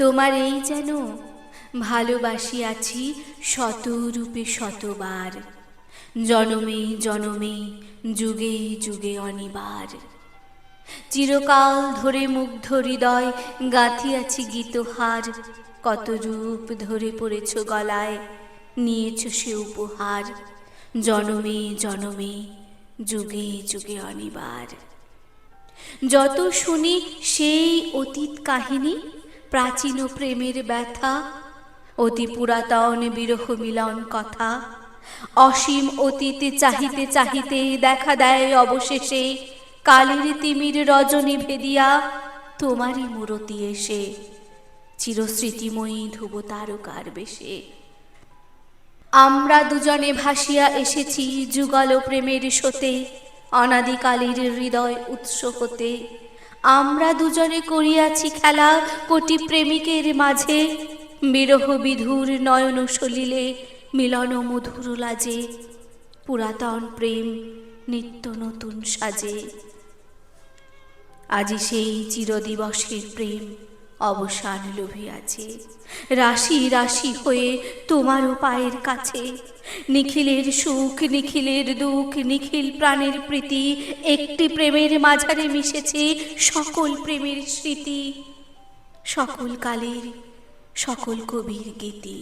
তোমার এই যেন ভালোবাসিয়াছি শতরূপে শতবার, জনমে জনমে যুগে যুগে অনিবার। চিরকাল ধরে মুগ্ধ হৃদয় গাঁথিয়াছি গীতহার, কত রূপ ধরে পড়েছ গলায়, নিয়েছ সে উপহার, জনমে জনমে যুগে যুগে অনিবার। যত শুনি সেই অতীত কাহিনী, প্রাচীন প্রেমের ব্যথা, অতি পুরাতন বিরহ মিলন কথা, অসীম অতীতে চাহিতে চাহিতে দেখা দেয় অবশেষে কালের তিমির রজনী ভেদিয়া তোমারই মূরতি এসে, চিরস্মৃতিময়ী ধ্রুব তারকার বেশে। আমরা দুজনে ভাসিয়া এসেছি যুগল প্রেমের স্রোতে, অনাদিকালের হৃদয় উৎস হতে। আমরা দুজনে করিয়াছি খেলা কোটি প্রেমিকের মাঝে, বিরহ বিধুর নয়ন সলিলে মিলন মধুর লাজে, পুরাতন প্রেম নিত্য নতুন সাজে। আজি সেই চিরদিবসের প্রেম অবসান লোভিয়াছে, রাশি রাশি হয়ে তোমারও পায়ের কাছে। নিখিলের সুখ নিখিলের দুঃখ নিখিল প্রাণের প্রীতি, একটি প্রেমের মাঝারে মিশেছে সকল প্রেমের স্মৃতি, সকল কালের সকল কবির গীতি।